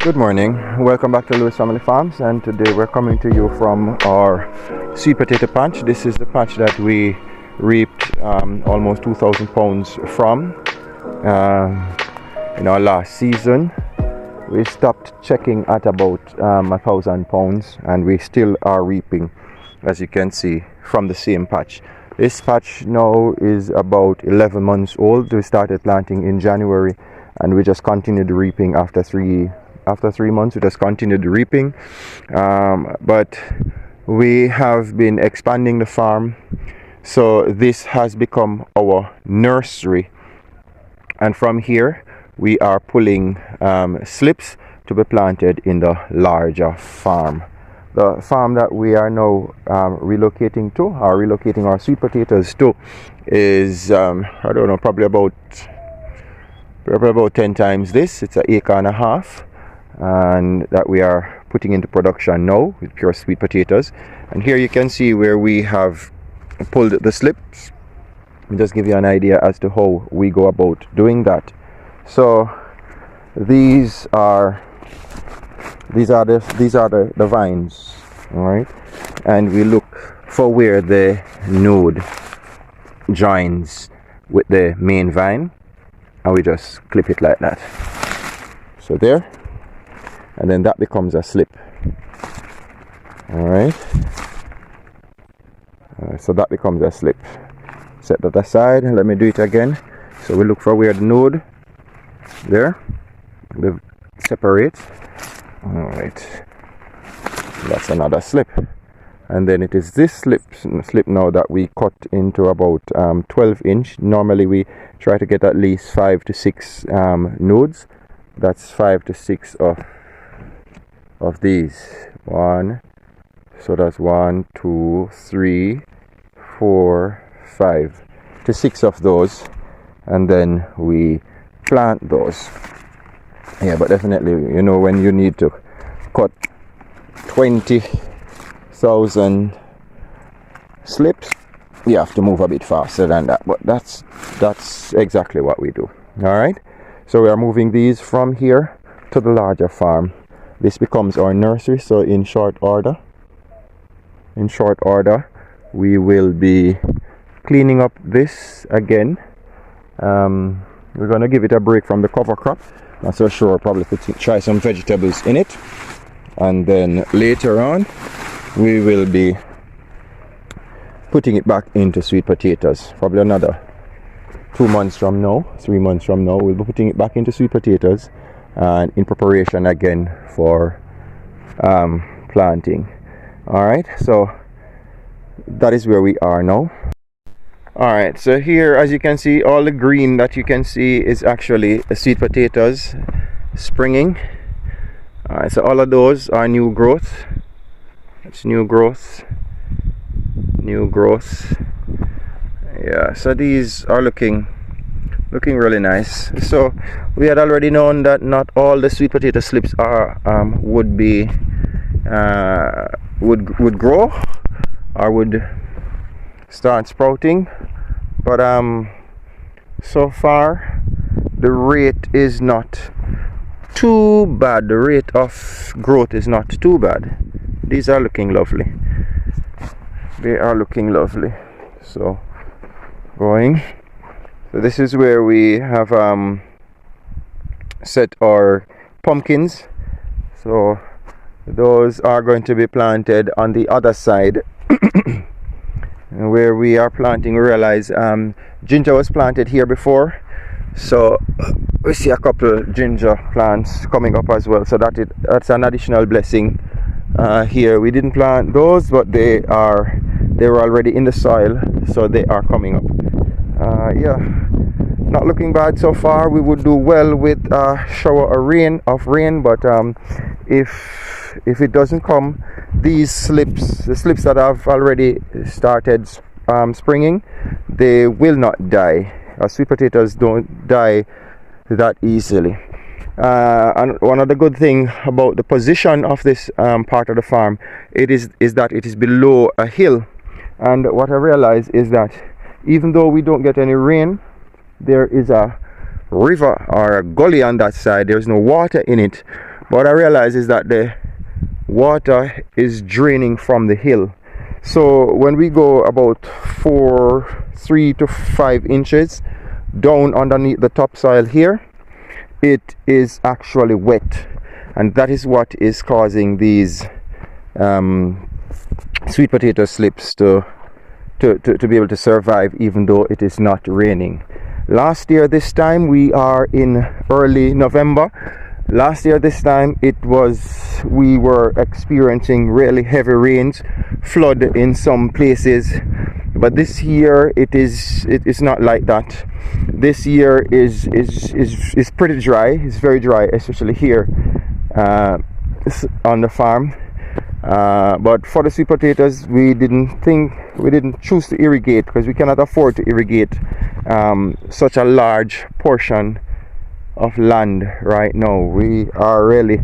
Good morning, welcome back to Lewis Family Farms, and today we're coming to you from our sweet potato patch. This is the patch that we reaped almost 2,000 pounds from in our last season. We stopped checking at about 1,000 pounds and we still are reaping, as you can see, from the same patch. This patch now is about 11 months old. We started planting in January and we just continued reaping after three months. We just continued reaping, but we have been expanding the farm, so this has become our nursery, and from here we are pulling slips to be planted in the larger farm. The farm that we are now relocating our sweet potatoes to is I don't know, probably about 10 times this. It's an acre and a half, and that we are putting into production now with pure sweet potatoes. And here you can see where we have pulled the slips. I'll just give you an idea as to how we go about doing that. So these are the vines, all right, and we look for where the node joins with the main vine, and we just clip it like that. So there, and then that becomes a slip. All right, so that becomes a slip. Set that aside and let me do it again. So we look for where the node there, we separate. All right, that's another slip, and then it is this slip now that we cut into about 12 inch. Normally we try to get at least 5 to 6 nodes. That's 5 to 6 of these. One, so that's 1, 2, 3, 4, 5 to 6 of those, and then we plant those. Yeah, but definitely, you know, when you need to cut 20,000 slips, you have to move a bit faster than that, but that's exactly what we do. All right, so we are moving these from here to the larger farm. This becomes our nursery. So in short order we will be cleaning up this again. We're going to give it a break from the cover crop. Not so sure, probably try some vegetables in it, and then later on we will be putting it back into sweet potatoes. Probably another 2 months from now, 3 months from now, we'll be putting it back into sweet potatoes and in preparation again for planting. All right, so that is where we are now. All right, so here, as you can see, all the green that you can see is actually sweet potatoes springing. All right, so all of those are new growth. It's new growth. Yeah, so these are looking really nice. So we had already known that not all the sweet potato slips are would grow or would start sprouting, but so far the rate is not too bad. The rate of growth is not too bad. These are looking lovely. They are looking lovely. So going. So this is where we have set our pumpkins. So those are going to be planted on the other side. And where we are planting, we realize ginger was planted here before, so we see a couple ginger plants coming up as well. So that's an additional blessing. Here we didn't plant those, but they were already in the soil, so they are coming up. Yeah, not looking bad so far. We would do well with a shower of rain, but if it doesn't come, the slips that have already started springing, they will not die. Sweet potatoes don't die that easily. And one of the good thing about the position of this part of the farm, is that it is below a hill. And what I realized is that even though we don't get any rain, there is a river or a gully on that side. There's no water in it, What I realize is that the water is draining from the hill. So when we go about 3 to 5 inches down underneath the topsoil here, it is actually wet, and that is what is causing these sweet potato slips to be able to survive even though it is not raining. Last year this time, we are in early November. Last year this time we were experiencing really heavy rains, flood in some places, but this year it is not like that. This year is pretty dry. It's very dry, especially here on the farm. But for the sweet potatoes, we didn't choose to irrigate because we cannot afford to irrigate such a large portion of land right now. We are really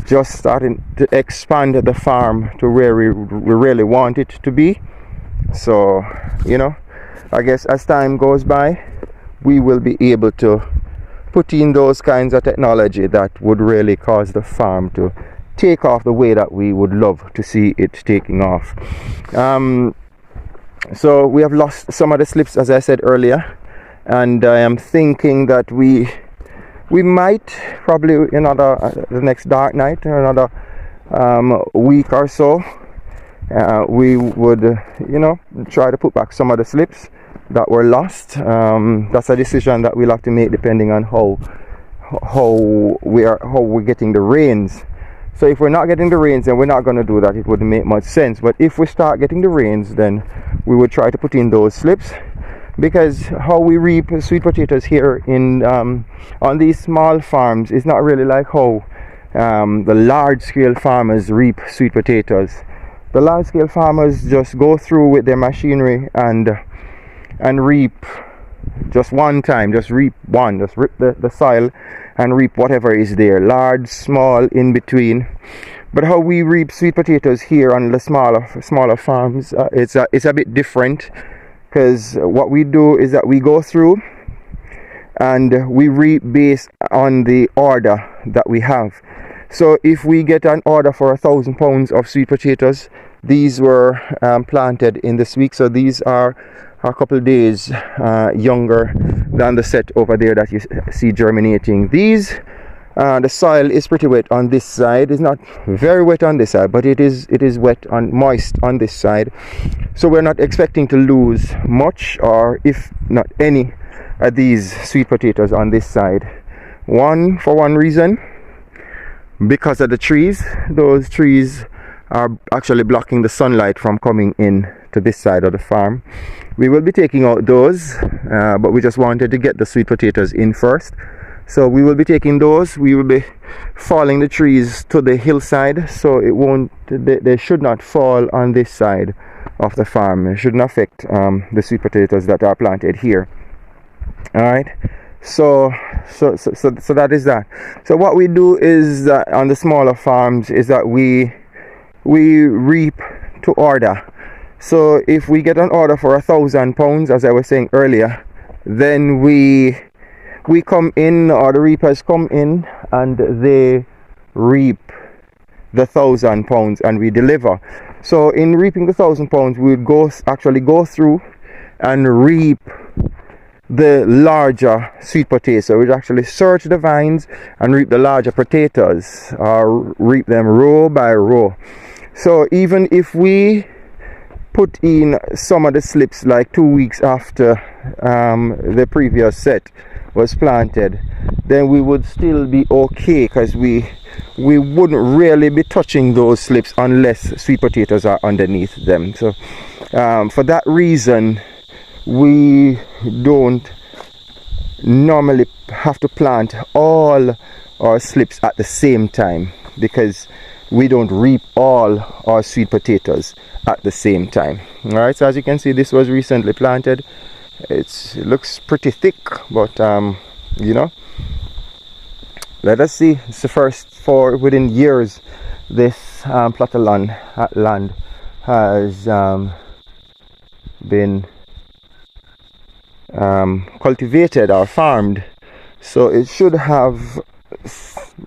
just starting to expand the farm to where we really want it to be. So, you know, I guess as time goes by, we will be able to put in those kinds of technology that would really cause the farm to take off the way that we would love to see it taking off. So we have lost some of the slips, as I said earlier, and I am thinking that we might probably the next dark night or another week or so, we would try to put back some of the slips that were lost. That's a decision that we'll have to make depending on how we're getting the rains. So if we're not getting the rains, then we're not going to do that. It wouldn't make much sense. But if we start getting the rains, then we would try to put in those slips, because how we reap sweet potatoes here on these small farms is not really like how the large scale farmers reap sweet potatoes. The large scale farmers just go through with their machinery and reap just one time, just rip the soil and reap whatever is there, large, small, in between. But how we reap sweet potatoes here on the smaller farms, it's a bit different, because what we do is that we go through and we reap based on the order that we have. So if we get an order for 1,000 pounds of sweet potatoes, these were planted in this week, so these are a couple of days younger than the set over there that you see germinating. These the soil is pretty wet on this side. It's not very wet on this side, but it is wet and moist on this side, so we're not expecting to lose much, or if not any, of these sweet potatoes on this side. For one reason, because of the trees. Those trees are actually blocking the sunlight from coming in to this side of the farm. We will be taking out those, but we just wanted to get the sweet potatoes in first. So we will be taking those. We will be falling the trees to the hillside, so they should not fall on this side of the farm. It shouldn't affect the sweet potatoes that are planted here. All right. So that is that. So what we do is that on the smaller farms is that we reap to order. So if we get an order for 1,000 pounds, as I was saying earlier, then we come in, or the reapers come in, and they reap the 1,000 pounds, and we deliver. So in reaping the 1,000 pounds, we would actually go through and reap the larger sweet potatoes. So we'd actually search the vines and reap the larger potatoes, or reap them row by row. So even if we put in some of the slips like 2 weeks after the previous set was planted, then we would still be okay, because we wouldn't really be touching those slips unless sweet potatoes are underneath them. So for that reason, we don't normally have to plant all our slips at the same time, because we don't reap all our sweet potatoes at the same time. All right, so as you can see, this was recently planted. It looks pretty thick, but let us see. It's the first for within years this plot of land has been cultivated or farmed, so it should have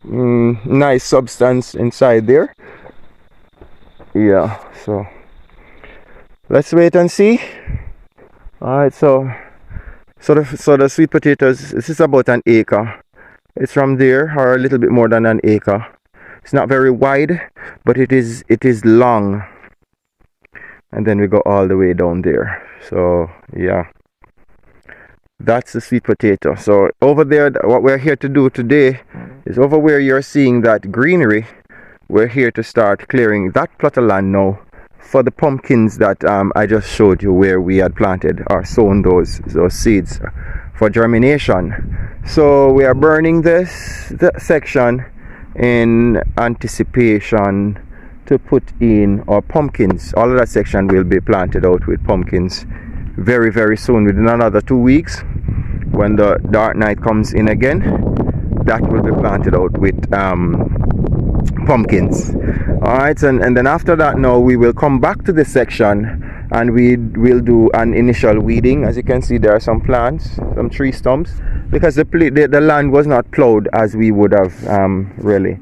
nice substance inside there. Yeah, so let's wait and see. All right, so the sweet potatoes, this is about an acre. It's from there, or a little bit more than an acre. It's not very wide, but it is long. And then we go all the way down there. So yeah, that's the sweet potato. So over there, what we're here to do today is over where you're seeing that greenery. We're here to start clearing that plot of land now for the pumpkins that I just showed you, where we had planted or sown those seeds for germination. So we are burning this section in anticipation to put in our pumpkins. All of that section will be planted out with pumpkins very, very soon. Within another 2 weeks, when the dark night comes in again, that will be planted out with pumpkins. Alright, and then after that, now we will come back to this section and we will do an initial weeding. As you can see, there are some plants, some tree stumps, because the land was not plowed as we would have really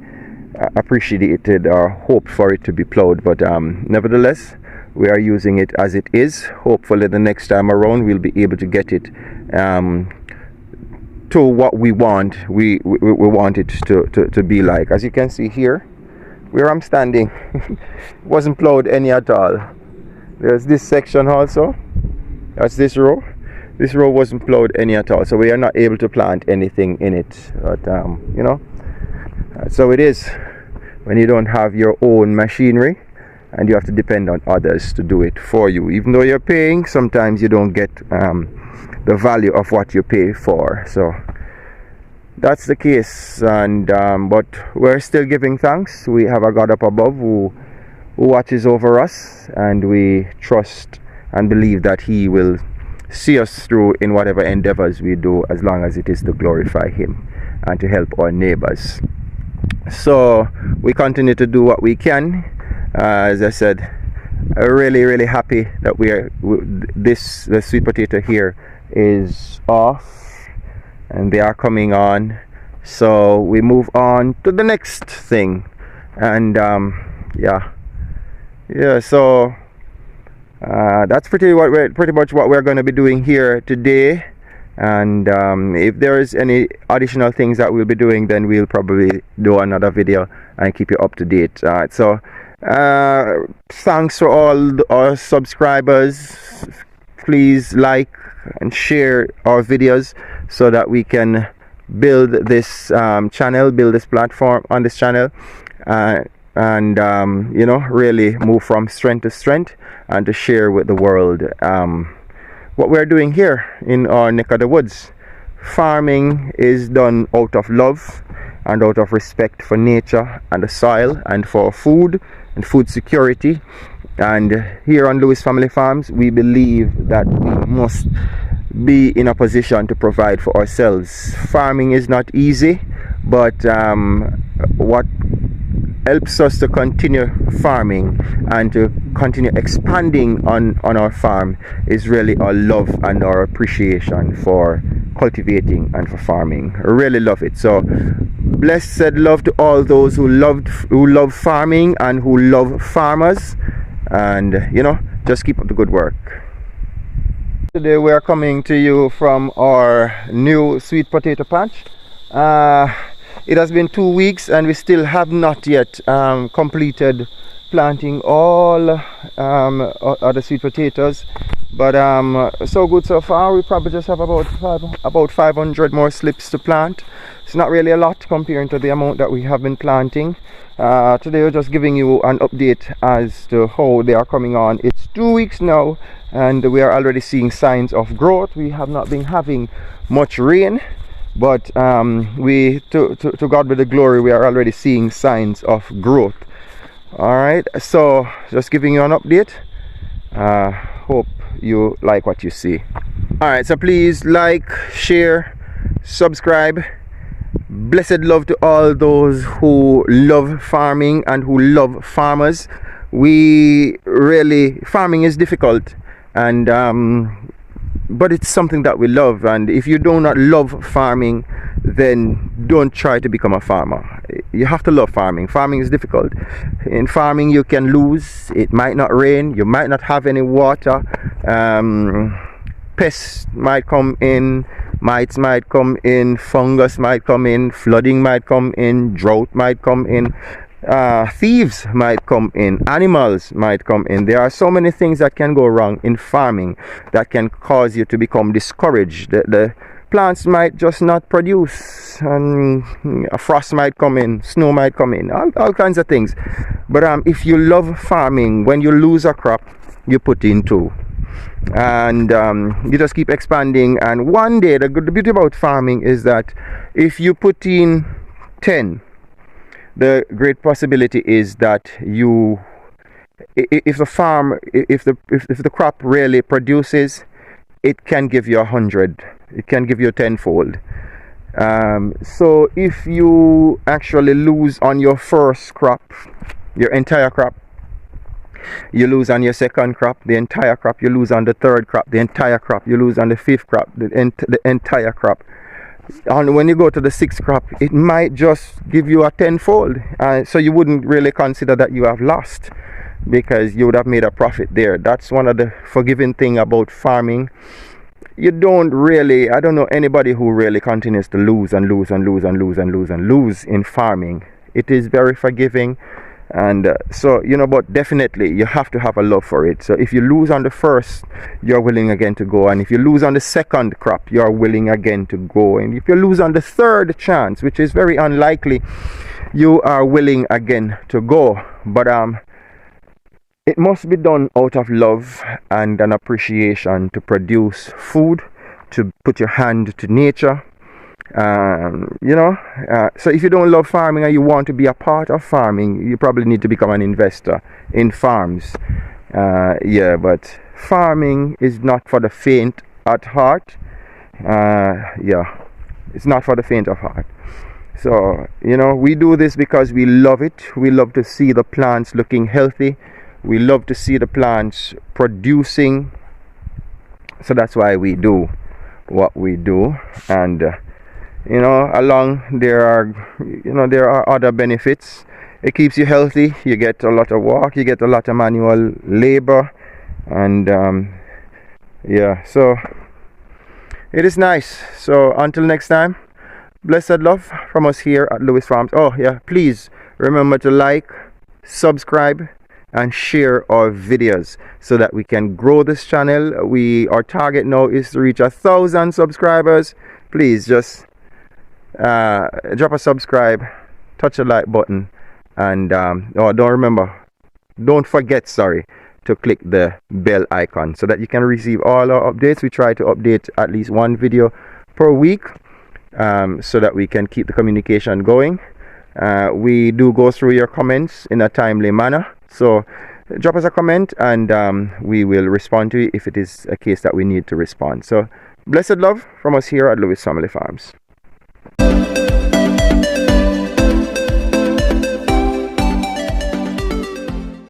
appreciated or hoped for it to be plowed. But nevertheless, we are using it as it is. Hopefully the next time around we'll be able to get it to what we want. We want it to be like. As you can see here, where I'm standing, wasn't plowed any at all. There's this section also. That's this row. This row wasn't plowed any at all, so we are not able to plant anything in it. But you know, so it is when you don't have your own machinery and you have to depend on others to do it for you. Even though you're paying, sometimes you don't get the value of what you pay for. So that's the case, and but we're still giving thanks. We have a God up above who watches over us, and we trust and believe that He will see us through in whatever endeavors we do, as long as it is to glorify Him and to help our neighbors. So we continue to do what we can. As I said, really happy that the sweet potato here is off and they are coming on. So we move on to the next thing, and yeah, so that's pretty much what we're going to be doing here today. And if there is any additional things that we'll be doing, then we'll probably do another video and keep you up to date. Alright, so thanks for all our subscribers. Please like and share our videos so that we can build this channel, build this platform on this channel, and you know, really move from strength to strength and to share with the world what we're doing here in our neck of the woods. Farming is done out of love and out of respect for nature and the soil and for food and food security. And here on Lewis Family Farms, we believe that we must be in a position to provide for ourselves. Farming is not easy, but what helps us to continue farming and to continue expanding on our farm is really our love and our appreciation for cultivating and for farming. I really love it. So blessed love to all those who love farming and who love farmers, and you know, just keep up the good work. Today we are coming to you from our new sweet potato patch. It has been 2 weeks and we still have not yet completed planting all other sweet potatoes, but so good so far. We probably just have about 500 more slips to plant. It's not really a lot comparing to the amount that we have been planting. Today we're just giving you an update as to how they are coming on. It's 2 weeks now and we are already seeing signs of growth. We have not been having much rain, but to God be the glory, we are already seeing signs of growth. All right, so just giving you an update. Hope you like what you see. All right, so please like, share, subscribe. Blessed love to all those who love farming and who love farmers. Farming is difficult, and but it's something that we love, and if you do not love farming, then don't try to become a farmer. You have to love farming. Farming is difficult. In farming you can lose. It might not rain, you might not have any water, pests might come in, mites might come in, fungus might come in, flooding might come in, drought might come in, thieves might come in, animals might come in. There are so many things that can go wrong in farming that can cause you to become discouraged. The plants might just not produce, and a frost might come in, snow might come in, all kinds of things. But if you love farming, when you lose a crop, you put in two, and you just keep expanding. And one day, the beauty about farming is that if you put in 10, the great possibility is that if the crop really produces, it can give you 100. It can give you tenfold. So if you actually lose on your first crop, your entire crop, you lose on your second crop, the entire crop, you lose on the third crop, the entire crop, you lose on the fifth crop, the entire crop. And when you go to the sixth crop, it might just give you a tenfold. So you wouldn't really consider that you have lost, because you would have made a profit there. That's one of the forgiving thing about farming. You don't really, I don't know anybody who really continues to lose and lose and lose and lose and lose and lose in farming. It is very forgiving. And so, but definitely you have to have a love for it. So if you lose on the first, you're willing again to go. And if you lose on the second crop, you're willing again to go. And if you lose on the third chance, which is very unlikely, you are willing again to go. But it must be done out of love and an appreciation to produce food, to put your hand to nature. So if you don't love farming and you want to be a part of farming, you probably need to become an investor in farms. But farming is not for the faint at heart. It's not for the faint of heart. So, we do this because we love it. We love to see the plants looking healthy. We love to see the plants producing. So that's why we do what we do. And along there are other benefits. It keeps you healthy. You get a lot of walk, you get a lot of manual labor, and so it is nice. So until next time, blessed love from us here at Lewis Farms. Please remember to like, subscribe, and share our videos so that we can grow this channel. Our target now is to reach 1,000 subscribers. Please just drop a subscribe, touch the like button, and don't forget to click the bell icon so that you can receive all our updates. We try to update at least one video per week, so that we can keep the communication going. We do go through your comments in a timely manner, so drop us a comment, and we will respond to it if it is a case that we need to respond. So blessed love from us here at Lewis Family Farms.